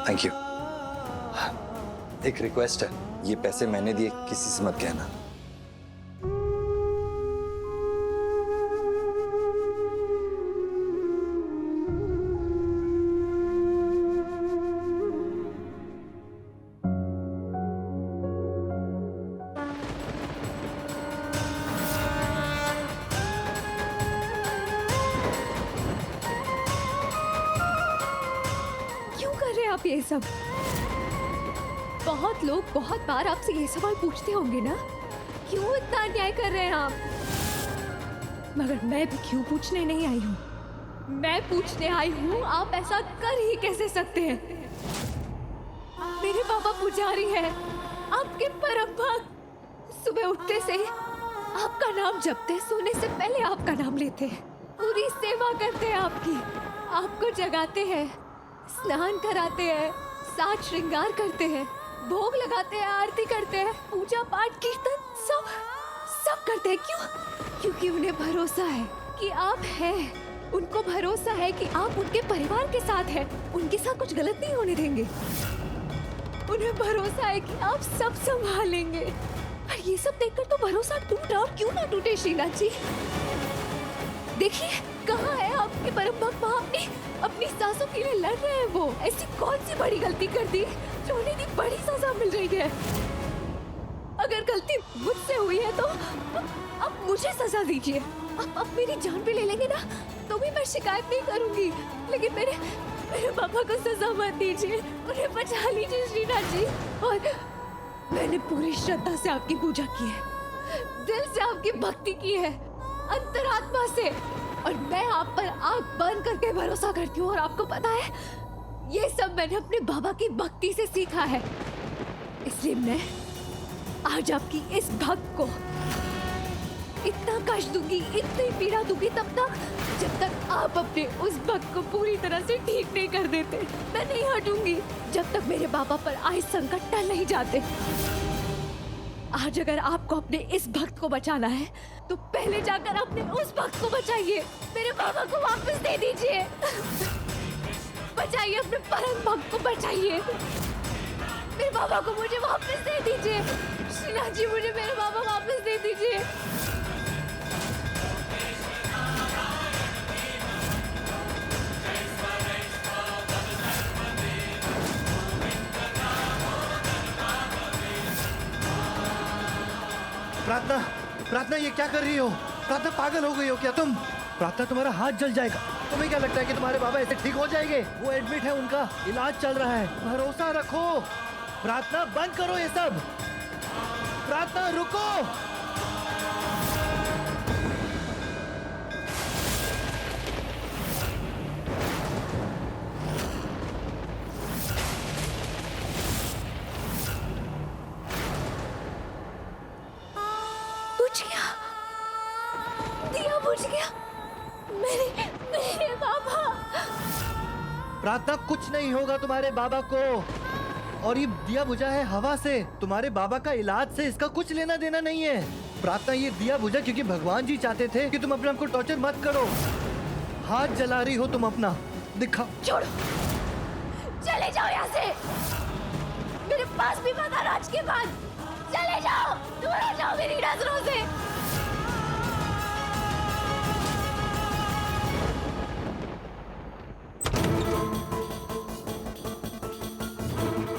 Thank you. एक request है, ये पैसे मैंने दिए, किसी से मत कहना। क्यों कर रहे हैं आप ये सब? बहुत लोग बहुत बार आपसे ये सवाल पूछते होंगे ना, क्यों इतना अन्याय कर रहे हैं आप? मगर मैं भी क्यों पूछने नहीं आई हूँ। मैं पूछने आई हूँ, आप ऐसा कर ही कैसे सकते हैं? मेरे पापा पुजारी हैं, आपके परम भक्त। सुबह उठते से आपका नाम जपते, सोने से पहले आपका नाम लेते हैं, पूरी सेवा करते हैं आपकी, आपको जगाते हैं, स्नान कराते हैं, साज श्रृंगार करते हैं, भोग लगाते हैं, आरती करते हैं, पूजा पाठ कीर्तन सब सब करते हैं। क्यों? क्योंकि उन्हें भरोसा है कि आप हैं। उनको भरोसा है कि आप उनके परिवार के साथ हैं, उनके साथ कुछ गलत नहीं होने देंगे। उन्हें भरोसा है कि आप सब संभालेंगे। और ये सब देखकर तो भरोसा टूटा, और क्यों ना टूटे श्रीनाथ जी। देखिए कहाँ है आपके परम भक्त महात्मा, अपनी सासों के लिए लड़ रहे हैं। वो ऐसी कौन सी बड़ी गलती कर दी जो उन्हें इतनी बड़ी सजा मिल रही है? अगर गलती मुझसे हुई है तो अब मुझे सजा दीजिए। आप मेरी जान भी ले लेंगे ना तो भी मैं शिकायत नहीं करूंगी, लेकिन मेरे पापा को सजा मत दीजिए, उन्हें बचा लीजिए श्रीनाथ जी। और मैंने पूरी श्रद्धा से आपकी पूजा की है, दिल से आपकी भक्ति की है, अंतरात्मा से, और मैं आप पर आंख बंद करके भरोसा करती हूँ। और आपको पता है, ये सब मैंने अपने बाबा की भक्ति से सीखा है। इसलिए मैं आज आपकी इस भक्त को इतना कष्ट दूंगी, इतनी पीड़ा दूंगी, तब तक जब तक आप अपने उस भक्त को पूरी तरह से ठीक नहीं कर देते। मैं नहीं हटूंगी जब तक मेरे बाबा पर आए संकट टल नहीं जाते। आज अगर आपको अपने इस भक्त को बचाना है तो पहले जाकर अपने उस भक्त को बचाइए। मेरे बाबा को वापस दे दीजिए। बचाइए अपने परम भक्त को, बचाइए मेरे बाबा को, मुझे वापस दे दीजिए। श्रीनाथ जी, मुझे मेरे बाबा वापस दे दीजिए। प्रार्थना, प्रार्थना ये क्या कर रही हो? प्रार्थना पागल हो गई हो क्या तुम? प्रार्थना तुम्हारा हाथ जल जाएगा। तुम्हें क्या लगता है कि तुम्हारे बाबा ऐसे ठीक हो जाएंगे? वो एडमिट है, उनका इलाज चल रहा है, भरोसा रखो। प्रार्थना बंद करो ये सब। प्रार्थना रुको। बुझ गया, दिया बुझ गया। मेरे बाबा। प्रार्थना कुछ नहीं होगा तुम्हारे बाबा को, और ये दिया बुझा है हवा से, तुम्हारे बाबा का इलाज से इसका कुछ लेना देना नहीं है। प्रार्थना ये दिया बुझा क्योंकि भगवान जी चाहते थे कि तुम अपने आप को टॉर्चर मत करो। हाथ जला रही हो तुम अपना, दिखाओ। छोड़ो, चले जाओ यहाँ से। मेरे पास भी मत आना आज के बाद। चले जाओ, दूर हो जाओ मेरी नजरों से।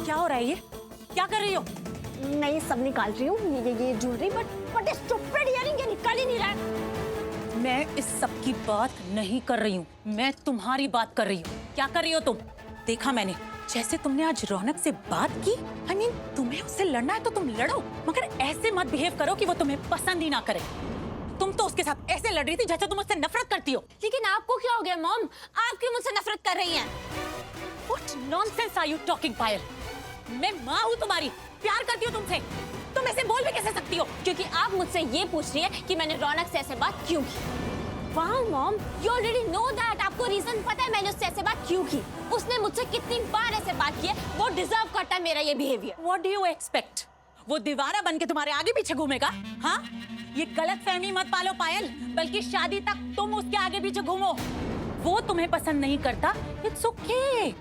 क्या हो रहा है? ये क्या कर रही हो? मैं ये सब निकाल रही हूँ, ये ज्वेलरी, बट स्टूपिड इयरिंग ये निकल ही नहीं रहा है। मैं इस सब की बात नहीं कर रही हूँ, मैं तुम्हारी बात कर रही हूँ। क्या कर रही हो तुम? देखा मैंने, जैसे तुमने आज रौनक से बात की। I mean, तुम्हें उससे लड़ना है तो तुम लड़ो, मगर ऐसे मत बिहेव करो कि वो तुम्हें पसंद ही ना करे। तुम तो उसके साथ ऐसे लड़ रही थी जैसे तुम उससे नफरत करती हो। लेकिन आपको क्या हो गया मॉम? आप क्यों मुझसे नफरत कर रही हैं? What nonsense are you talking, पायल? मैं माँ हूँ तुम्हारी, प्यार करती हूँ तुमसे। तुम ऐसे बोल भी कैसे सकती हो? क्योंकि आप मुझसे ये पूछ रही है कि मैंने रौनक से ऐसे बात क्यों की। वाह mom, you already know that. आपको रीजन पता है मैंने उससे ऐसे बात क्यों की। उसने मुझसे कितनी बार ऐसे बात की है, वो डिजर्व करता है मेरा ये behaviour. What do you expect? वो दीवारा बन के तुम्हारे आगे पीछे घूमेगा? हाँ, ये गलत फहमी मत पालो पायल, बल्कि शादी तक तुम उसके आगे पीछे घूमो। वो तुम्हें पसंद नहीं करता, इट्स ओके।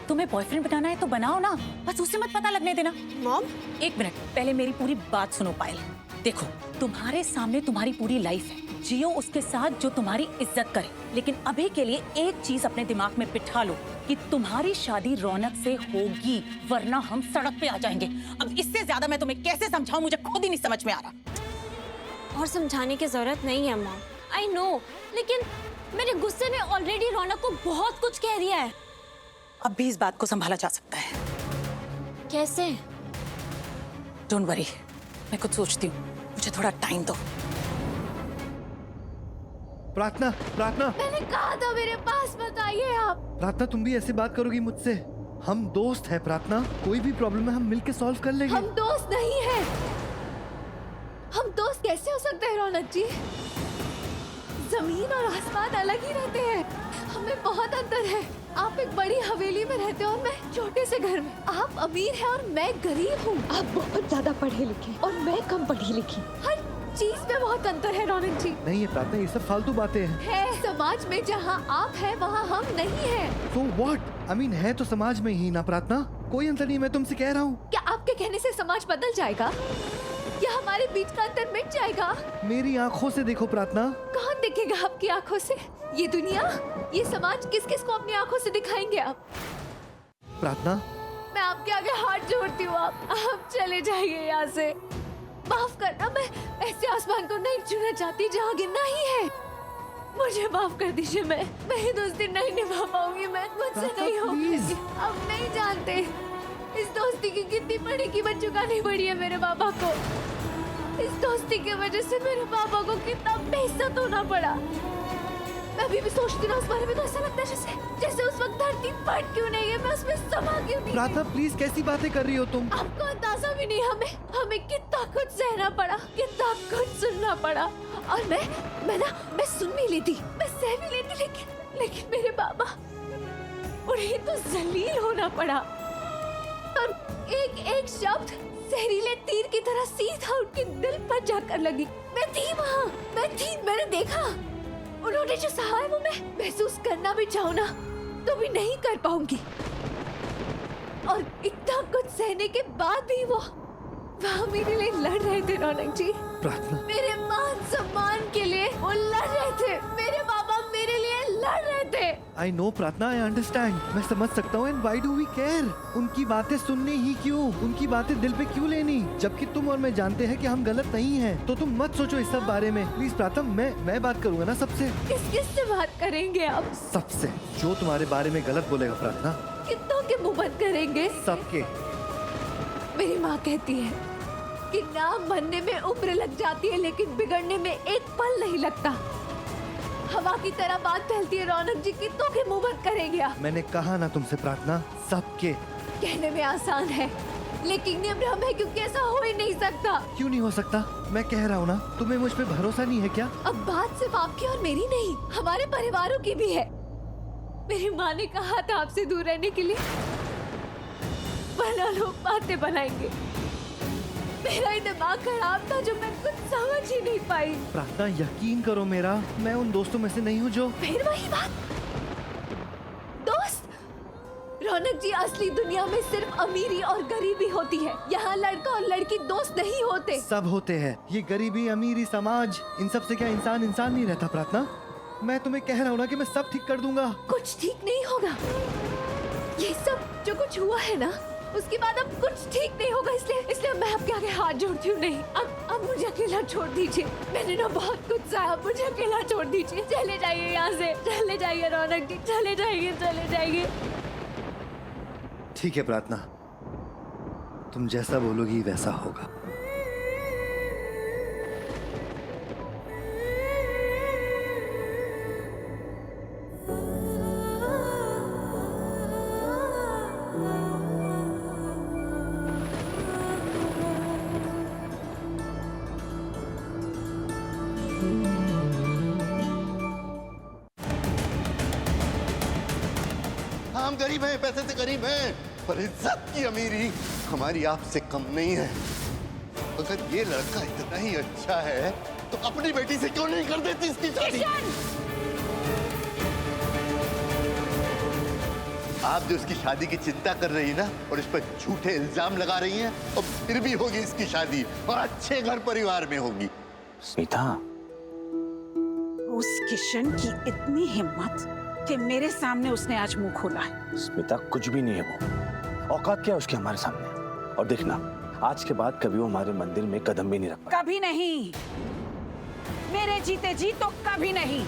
तुम्हें बॉयफ्रेंड बनाना है तो बनाओ ना, बस उसे मत पता लगने देना। मॉम, एक मिनट, पहले मेरी पूरी बात सुनो पायल। देखो, तुम्हारे सामने तुम्हारी पूरी लाइफ है, जियो उसके साथ जो तुम्हारी इज्जत करे। लेकिन अभी के लिए एक चीज अपने दिमाग में बिठा लो कि तुम्हारी शादी रौनक से होगी, वरना हम सड़क पे आ जाएंगे। अब इससे ज्यादा मैं तुम्हें कैसे समझाऊं, मुझे खुद ही नहीं समझ में आ रहा। और समझाने की जरूरत नहीं है मॉम, आई नो, लेकिन मेरे गुस्से में ऑलरेडी रौनक को बहुत कुछ कह दिया है। अब भी इस बात को संभाला जा सकता है। कैसे? डोंट वरी, मैं कुछ सोचती हूँ, मुझे थोड़ा टाइम दो। प्रार्थना, प्रार्थना, मैंने कहा था मेरे पास मत आइए आप। प्रार्थना, तुम भी ऐसी बात करोगी मुझसे? हम दोस्त हैं प्रार्थना, कोई भी प्रॉब्लम है हम मिलके सॉल्व कर लेंगे। हम दोस्त नहीं हैं। हम दोस्त कैसे हो सकते हैं रौनक जी? जमीन और आसमान अलग ही रहते हैं, हमें बहुत अंतर है। आप एक बड़ी हवेली में रहते हो और मैं छोटे से घर में। आप अमीर हैं और मैं गरीब हूँ। आप बहुत ज्यादा पढ़े लिखे और मैं कम पढ़ी लिखी। हर चीज में बहुत अंतर है रौनक जी। नहीं है प्रार्थना, ये सब फालतू बातें हैं। है, समाज में जहाँ आप हैं वहाँ हम नहीं हैं। So what? I mean, है तो समाज में ही ना प्रार्थना, कोई अंतर नहीं, मैं तुमसे कह रहा हूँ। क्या आपके कहने से समाज बदल जाएगा या हमारे बीच का अंतर मिट जाएगा? मेरी आंखों से देखो प्रार्थना। कौन देखेगा आपकी आंखों से? ये दुनिया, ये समाज किस किस को अपनी आंखों से दिखाएंगे आप? प्रार्थना, मैं आपके आगे हाथ जोड़ती हूँ, आप चले जाइए यहाँ से। माफ करना, मैं ऐसे आसमान को नहीं छूना चाहती जहाँ गिरना ही है। मुझे माफ कर दीजिए, मैं ये दोस्ती नहीं निभा पाऊंगी, मैं मुझसे नहीं हो please। आप नहीं जानते इस दोस्ती की कितनी बड़ी कीमत चुकानी पड़ी है मेरे पापा को। इस दोस्ती की वजह से मेरे पापा को कितना बेइज्जत होना पड़ा। मैं अभी भी सोचती हूँ उस बारे में, तो ऐसा लगता है जैसे उस वक्त धरती फट क्यों नहीं है, मैं उसमें समा क्यों नहीं। प्रार्थना प्लीज, कैसी बातें कर रही हो तुम? आपको अंदाजा भी नहीं, हमें कितना कुछ सहना पड़ा, कितना कुछ सुनना पड़ा। और मैं सुन भी लेती, मैं सह भी लेती, लेकिन मेरे बाबा, उन्हें तो जलील होना पड़ा। और एक शब्द जहरीले तीर की तरह सीधा उनके दिल पर जाकर लगी। मैं थी वहाँ, मैंने देखा। उन्होंने जो सहा है वो मैं महसूस करना भी चाहूँ ना तो भी नहीं कर पाऊंगी। और इतना कुछ सहने के बाद भी वो वहाँ मेरे लिए लड़ रहे थे रौनक जी। प्रार्थना, मेरे मान सम्मान के लिए वो लड़ रहे थे। मेरे बाबा मेरे लिए लड़ रहे थे। आई नो प्रार्थना, आई अंडरस्टैंड, मैं समझ सकता हूँ। And why do we care? उनकी बातें सुननी ही क्यों? उनकी बातें दिल पे क्यों लेनी? जबकि तुम और मैं जानते हैं कि हम गलत नहीं हैं। तो तुम मत सोचो इस सब बारे में प्लीज प्रार्थना। मैं बात करूंगा ना सबसे। किस से बात करेंगे आप? सबसे जो तुम्हारे बारे में गलत बोलेगा प्रार्थना। कितनों के मुंह बंद करेंगे? सबके। मेरी माँ कहती है कि नाम बनने में उम्र लग जाती है लेकिन बिगड़ने में एक पल नहीं लगता। हवा की तरह बात फैलती है रौनक जी, कितनों के मुंह बंद करेंगे आप? मैंने कहा ना तुमसे प्रार्थना, सबके। कहने में आसान है लेकिन निम्रम है, क्योंकि ऐसा हो ही नहीं सकता। क्यों नहीं हो सकता? मैं कह रहा हूँ ना, तुम्हें मुझ पे भरोसा नहीं है क्या? अब बात सिर्फ आपकी और मेरी नहीं, हमारे परिवारों की भी है। मेरी माँ ने कहा था आपसे दूर रहने के लिए, वरना लोग बातें बनाएंगे। मेरा ही दिमाग खराब था जो मैं कुछ समझ ही नहीं पाई। प्रार्थना यकीन करो मेरा, मैं उन दोस्तों में से नहीं हूँ जो। फिर वही बात, दोस्त। रौनक जी, असली दुनिया में सिर्फ अमीरी और गरीबी होती है। यहाँ लड़का और लड़की दोस्त नहीं होते। सब होते हैं। ये गरीबी, अमीरी, समाज, इन सब से क्या इंसान नहीं रहता प्रार्थना? मैं तुम्हें कह रहा हूँ ना कि मैं सब ठीक कर दूंगा। कुछ ठीक नहीं होगा। ये सब जो कुछ हुआ है ना, उसके बाद अब कुछ ठीक नहीं होगा। इसलिए मैं आपके आगे हाथ जोड़ती हूँ। नहीं, अब मुझे अकेला छोड़ दीजिए। मैंने ना बहुत कुछ सहा, मुझे अकेला छोड़ दीजिए। चले जाइए यहाँ से, चले जाइए रौनक जी, चले जाइए। ठीक है प्रार्थना, तुम जैसा बोलोगी वैसा होगा। हम गरीब हैं, पैसे से गरीब हैं, पर इज्जत की अमीरी हमारी आपसे कम नहीं है। अगर ये लड़का इतना ही अच्छा है तो अपनी बेटी से क्यों नहीं कर देती इसकी शादी? आप जो उसकी शादी की चिंता कर रही है ना और इस पर झूठे इल्जाम लगा रही हैं, और फिर भी होगी इसकी शादी और अच्छे घर परिवार में होगी। स्मिता, उस किशन की इतनी हिम्मत कि मेरे सामने उसने आज मुंह खोला है। स्मिता कुछ भी नहीं है वो। औकात क्या है उसके हमारे सामने? और देखना, आज के बाद कभी वो हमारे मंदिर में कदम भी नहीं रख पाएगा। कभी नहीं, मेरे जीते जी तो कभी नहीं।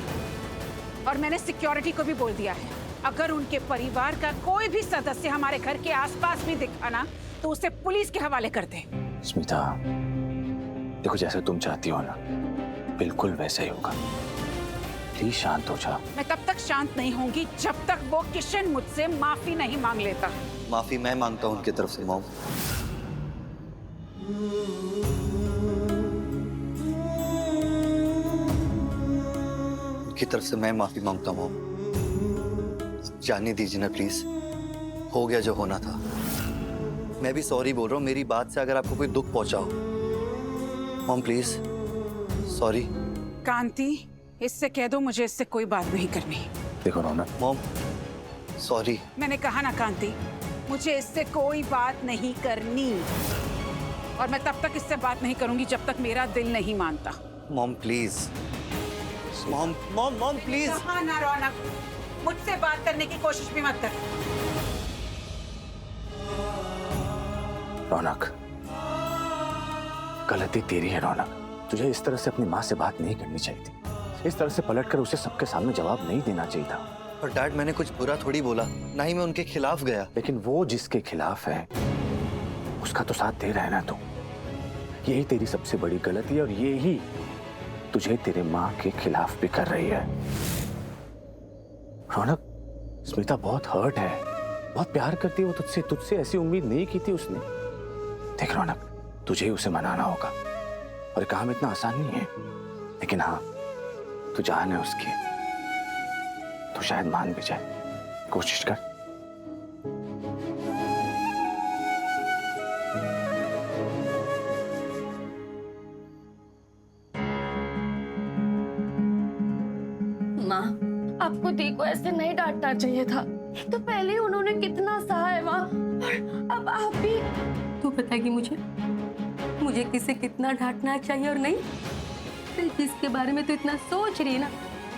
और मैंने सिक्योरिटी को भी बोल दिया है, अगर उनके परिवार का कोई भी सदस्य हमारे घर के आसपास भी दिखा ना तो उसे पुलिस के हवाले कर दे। स्मिता, देखो जैसे तुम चाहती हो ना, बिल्कुल वैसा ही होगा। प्लीज शांत हो जाओ। मैं तब तक शांत नहीं होंगी जब तक वो किशन मुझसे माफी नहीं मांग लेता। माफी मैं मांगता हूँ उनकी तरफ से मॉम। उनकी तरफ से मैं माफी मांगता हूँ मॉम। जाने दीजिए ना प्लीज, हो गया जो होना था। मैं भी सॉरी बोल रहा हूँ, मेरी बात से अगर आपको कोई दुख पहुंचा हो मॉम प्लीज सॉरी। कांति, इससे कह दो मुझे इससे कोई बात नहीं करनी। देखो रौनक, मॉम सॉरी। मैंने कहा ना कांति, मुझे इससे कोई बात नहीं करनी। और मैं तब तक इससे बात नहीं करूंगी जब तक मेरा दिल नहीं मानता। Mom please, mom mom mom please. कहा ना रौनक, मुझसे बात करने की कोशिश भी मत कर। रौनक, गलती तेरी है रौनक। तुझे इस तरह से अपनी माँ से बात नहीं करनी चाहिए थी। इस तरह से पलटकर उसे सबके सामने जवाब नहीं देना चाहिए था। पर डैड मैंने कुछ बुरा थोड़ी बोला, ना ही मैं उनके खिलाफ गया। लेकिन वो जिसके खिलाफ है उसका तो साथ दे रहा है ना तू। यही तेरी सबसे बड़ी गलती है और यही तुझे तेरे माँ के खिलाफ भी कर रही है। रौनक, स्मिता बहुत हर्ट है, बहुत प्यार करती है वो तुझसे। तुझसे ऐसी उम्मीद नहीं की थी उसने। देख रौनक, तुझे ही उसे मनाना होगा और काम इतना आसान नहीं है। लेकिन हाँ, तू जान है उसकी, तो शायद मान भी जाए। कोशिश कर। माँ, आपको दी को ऐसे नहीं डांटना चाहिए था। एक तो पहले ही उन्होंने कितना सहा है माँ, और अब आप भी। तू बताएगी मुझे किसे कितना डांटना चाहिए और नहीं? जिसके बारे में तो इतना सोच रही है ना,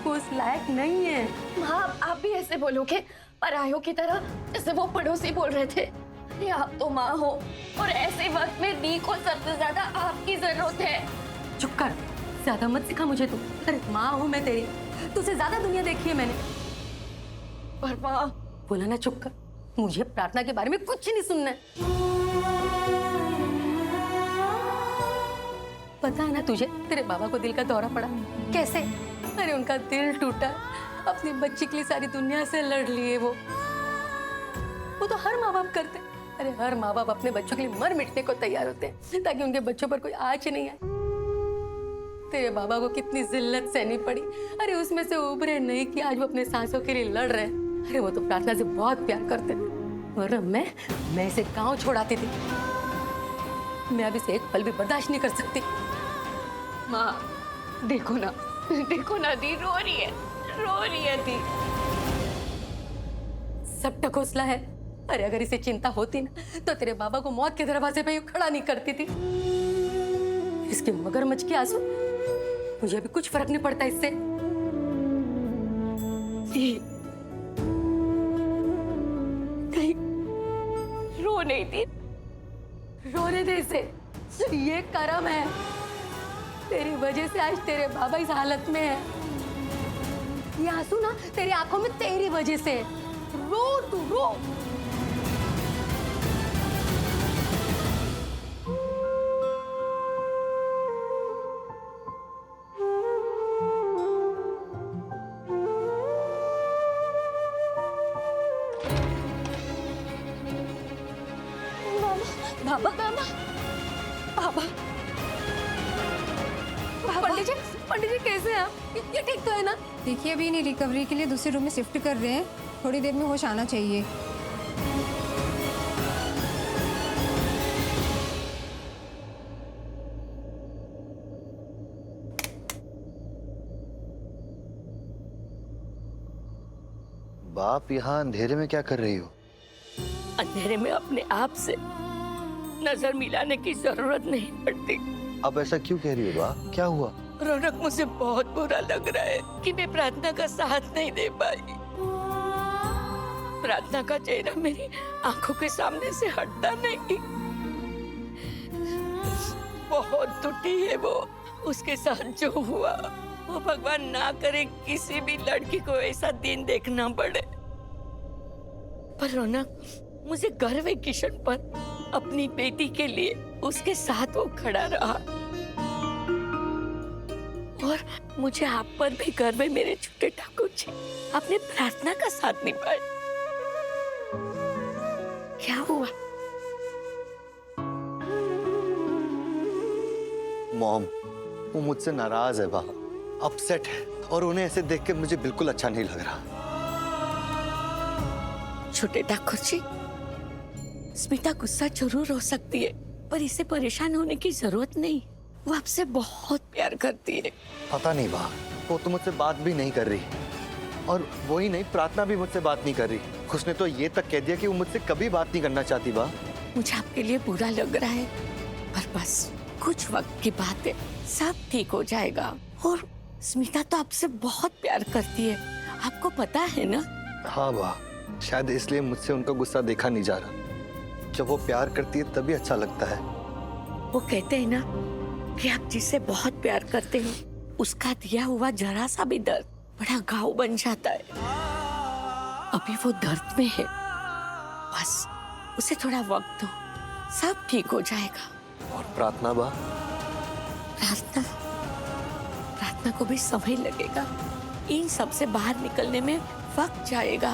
वो उस लायक नहीं है। माँ, आप भी ऐसे बोलोगे परायों की तरह, जैसे वो पड़ोसी बोल रहे थे। अरे आप तो माँ हो, और ऐसे वक्त में दी को सबसे ज्यादा आपकी जरूरत है। चुप कर, ज्यादा मत सिखा मुझे तू। अरे माँ हूँ मैं तेरी, तुझसे ज्यादा दुनिया देखी है मैंने। पर माँ, बोला ना चुप कर, मुझे प्रार्थना के बारे में कुछ नहीं सुनना है। पता है ना तुझे, तेरे बाबा को दिल का दौरा पड़ा। कैसे? अरे उनका दिल टूटा, अपनी बच्ची के लिए सारी दुनिया से लड़ लिए वो तो हर माँ बाप करते। अरे हर माँ बाप अपने बच्चों के लिए मर मिटने को तैयार होते हैं ताकि उनके बच्चों पर कोई आँच नहीं आए। तेरे बाबा को कितनी जिल्लत सहनी पड़ी, अरे उसमें से उभरे नहीं कि आज वो अपने सांसों के लिए लड़ रहे हैं। अरे वो तो प्रार्थना से बहुत प्यार करते थे, और मैं इसे गाँव छोड़ाती थी। मैं अभी से एक पल भी बर्दाश्त नहीं कर सकती। माँ देखो ना दी रो रही है दी। सब टकोसला है। अरे अगर इसे चिंता होती ना तो तेरे बाबा को मौत के दरवाजे पे यूं खड़ा नहीं करती थी। इसके मगरमच्छ के आंसू, मुझे अभी कुछ फर्क नहीं पड़ता इससे। कहीं रो नहीं थी। रोने दे इसे, ये करम है। तेरी वजह से आज तेरे बाबा इस हालत में है। ये आंसू ना तेरी आंखों में तेरी वजह से। रो तू रो। बाबा पंडित जी कैसे हैं आप? ये ठीक तो है ना? देखिए अभी इन्हें रिकवरी के लिए दूसरे रूम में शिफ्ट कर रहे हैं, थोड़ी देर में होश आना चाहिए। बाप यहाँ अंधेरे में क्या कर रही हो? अंधेरे में अपने आप से नजर मिलाने की जरूरत नहीं पड़ती। अब ऐसा क्यों कह रही हो बा? क्या हुआ? रौनक, मुझे बहुत बुरा लग रहा है कि मैं प्रार्थना का साथ नहीं दे पाई। प्रार्थना का चेहरा मेरी आंखों के सामने से हटता नहीं। बहुत टूटी है वो। उसके साथ जो हुआ वो भगवान ना करे किसी भी लड़की को ऐसा दिन देखना पड़े। पर रौनक, मुझे गर्व है किशन पर। अपनी बेटी के लिए उसके साथ वो खड़ा रहा। और मुझे आप पर भी गर्व है मेरे छोटे ठाकुर जी। आपने प्रार्थना का साथ निभाया। क्या हुआ? मॉम, वो मुझसे नाराज है बा, अपसेट है, और उन्हें ऐसे देख के मुझे बिल्कुल अच्छा नहीं लग रहा। छोटे ठाकुर जी, स्मिता गुस्सा जरूर हो सकती है, पर इसे परेशान होने की जरूरत नहीं। वो आपसे बहुत प्यार करती है। पता नहीं बा, वो तो मुझसे बात भी नहीं कर रही, और वही नहीं, प्रार्थना भी मुझसे बात नहीं कर रही। उसने तो ये तक कह दिया कि वो मुझसे कभी बात नहीं करना चाहती बा। मुझे आपके लिए बुरा लग रहा है, पर बस कुछ वक्त की बात है, सब ठीक हो जाएगा। और स्मिता तो आपसे बहुत प्यार करती है, आपको पता है ना? हाँ बा, शायद इसलिए मुझसे उनका गुस्सा देखा नहीं जा रहा। जब वो प्यार करती है तभी अच्छा लगता है। वो कहते हैं ना कि आप जिससे बहुत प्यार करते हो उसका दिया हुआ जरा सा भी दर्द बड़ा घाव बन जाता है। अभी वो दर्द में है, बस उसे थोड़ा वक्त दो, सब ठीक हो जाएगा। और प्रार्थना बा? प्रार्थना को भी समय लगेगा। इन सब से बाहर निकलने में वक्त जाएगा।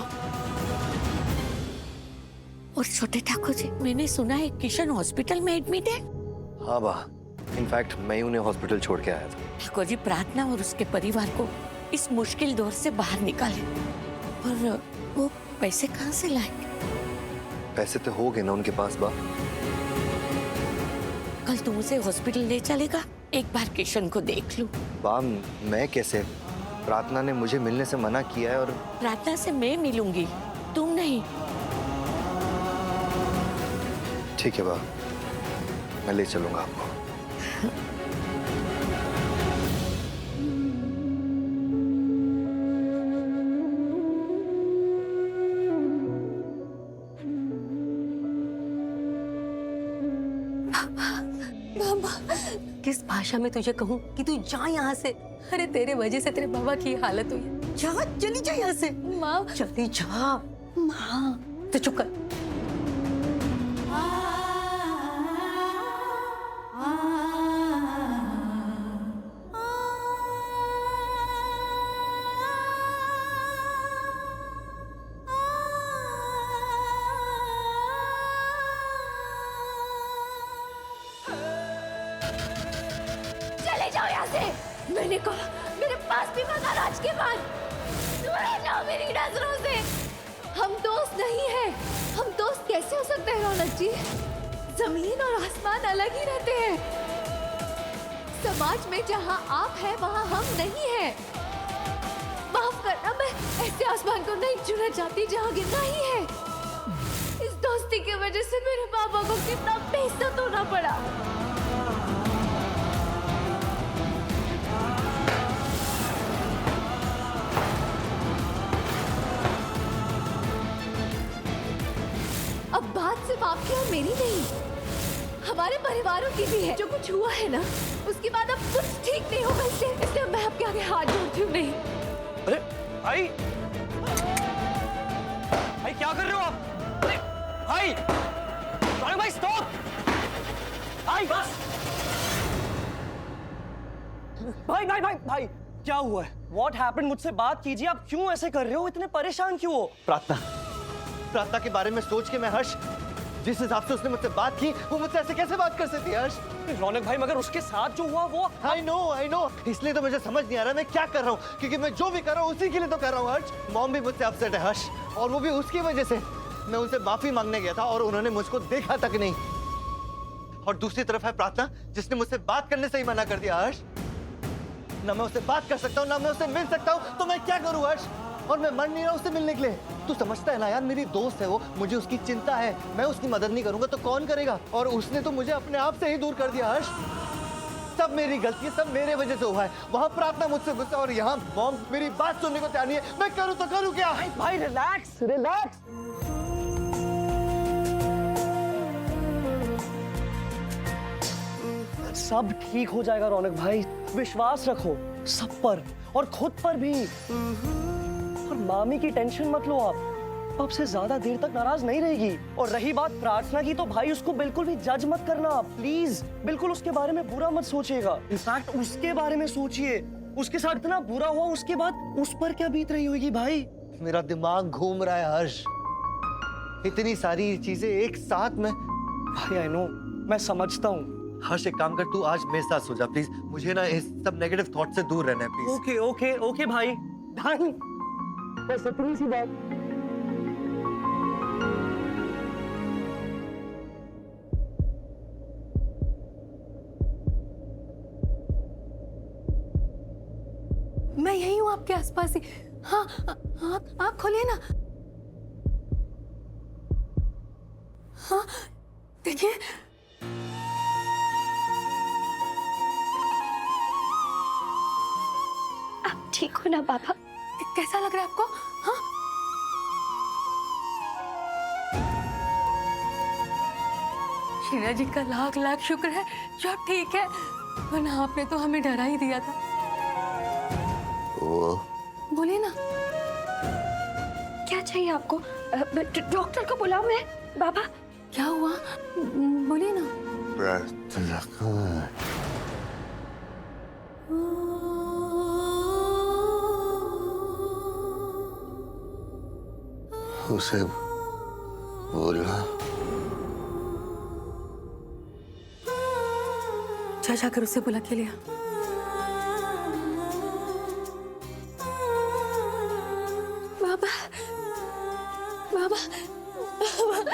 और छोटे ठाकुर जी, मैंने सुना है किशन हॉस्पिटल में एडमिट है। हाँ बा, इनफैक्ट मैं ही उन्हें हॉस्पिटल छोड़ के आया था। ठाकुर जी, प्रार्थना और उसके परिवार को इस मुश्किल दौर से बाहर निकाले। और वो पैसे कहाँ से लाएंगे? पैसे तो हो गए ना उनके पास बा। कल तुम उसे हॉस्पिटल ले चलेगा? एक बार किशन को देख लूं। बा, मैं कैसे? प्रार्थना ने मुझे मिलने से मना किया है। और प्रार्थना से मैं मिलूंगी, तुम नहीं। ठीक है बा, मैं ले चलूंगा आपको। किस भाषा में तुझे कहूँ कि तू जा यहाँ से? अरे तेरे वजह से तेरे बाबा की हालत हुई है। जा, चली जा यहाँ से। माँ, जल्दी जा। माँ, तो चुप कर। चले जाओ यहाँ से। मैंने कहा, मेरे पास भी मत आना आज के बाद। दूर हो जाओ मेरी नजरों से। हम दोस्त नहीं हैं। हम दोस्त कैसे हो सकते हैं रौनक जी? जमीन और आसमान अलग ही रहते हैं। समाज में जहाँ आप हैं वहाँ हम नहीं हैं। माफ करना, मैं ऐसे आसमान को नहीं चुनना चाहती जहाँ गिरना ही है। इस दोस्ती की वजह से मेरे पापा को कितना बेइज्जत होना पड़ा। अब बात सिर्फ आपकी और मेरी नहीं, हमारे परिवारों की भी है। जो कुछ हुआ है ना, उसके बाद अब कुछ ठीक नहीं होगा। इसलिए मैं आपके आगे हाथ जोड़ती हूँ। नहीं। अरे भाई, भाई क्या कर रहे हो आप? अरे भाई, भाई स्टॉप! भाई बस! भाई भाई भाई भाई, क्या हुआ है? What happened? मुझसे बात कीजिए। आप क्यों ऐसे कर रहे हो? इतने परेशान क्यों हो? प्रार्थना के बारे में सोच के मैं हर्ष, जिस हिसाब से उसने मुझसे बात की, वो मुझसे ऐसे कैसे बात कर सकती है हर्ष? रौनक भाई, मगर उसके साथ जो हुआ वो I know, इसलिए तो मुझे समझ नहीं आ रहा मैं क्या कर रहा हूँ, क्योंकि मैं जो भी कर रहा हूँ उसी के लिए तो कर रहा हूँ हर्ष। मॉम भी मुझसे अपसेट है हर्ष, और वो भी उसकी वजह से। मैं उनसे माफी मांगने गया था और उन्होंने मुझको देखा तक नहीं। और दूसरी तरफ है प्रार्थना, जिसने मुझसे बात करने से ही मना कर दिया हर्ष। ना मैं उससे बात कर सकता हूँ, ना मैं उससे मिल सकता हूँ, तो मैं क्या करूँ हर्ष? और मैं मर नहीं रहा उससे मिलने के लिए। तू समझता है ना यार, मेरी दोस्त है वो, मुझे उसकी चिंता है। मैं उसकी मदद नहीं करूंगा तो कौन करेगा? और उसने तो मुझे अपने आप से ही दूर कर दिया। हर्ष, सब मेरी गलती है, सब मेरे वजह से हुआ है। वहाँ प्रार्थना मुझसे गुस्सा और यहाँ मॉम मेरी बात सुनने को तैयार नहीं है। मैं करूँ तो करूँ क्या? भाई रिलैक्स रिलैक्स। सब ठीक हो जाएगा रौनक भाई, विश्वास रखो सब पर और खुद पर भी। और मामी की टेंशन मत लो आप, अब से ज्यादा देर तक नाराज नहीं रहेगी। और रही बात प्रार्थना की, तो भाई उसको बिल्कुल भी जज मत करना प्लीज। बिल्कुल उसके बारे में बुरा मत सोचिएगा। इनफैक्ट उसके बारे में सोचिए, उसके साथ इतना बुरा हुआ, उसके बाद उस पर क्या बीत रही होगी भाई। मेरा दिमाग घूम रहा है हर्ष, इतनी सारी चीजें एक साथ में। भाई आई नो, मैं समझता हूँ। हर्ष एक काम कर, तू आज मेरे साथ सो जा प्लीज। मुझे ना इस सब नेगेटिव थॉट से दूर रहना है प्लीज। ओके ओके ओके भाई, डन। बस इतनी सी बात। मैं यही हूँ आपके आसपास ही। हाँ, आप खोलिए ना। हाँ, देखिए। आप ठीक हो ना बाबा? कैसा लग रहा है आपको? हाँ? शीना जी का लाख लाख शुक्र है जो आप ठीक है, वरना आपने तो हमें डरा ही दिया था। बोलिए ना। क्या चाहिए आपको? डॉक्टर को बुलाऊं मैं? बाबा क्या हुआ? बोलिए ना। प्रार्थना कहाँ है? उसे बोलना। जा जाकर उसे बुला के लिया। बाबा बाबा बाबा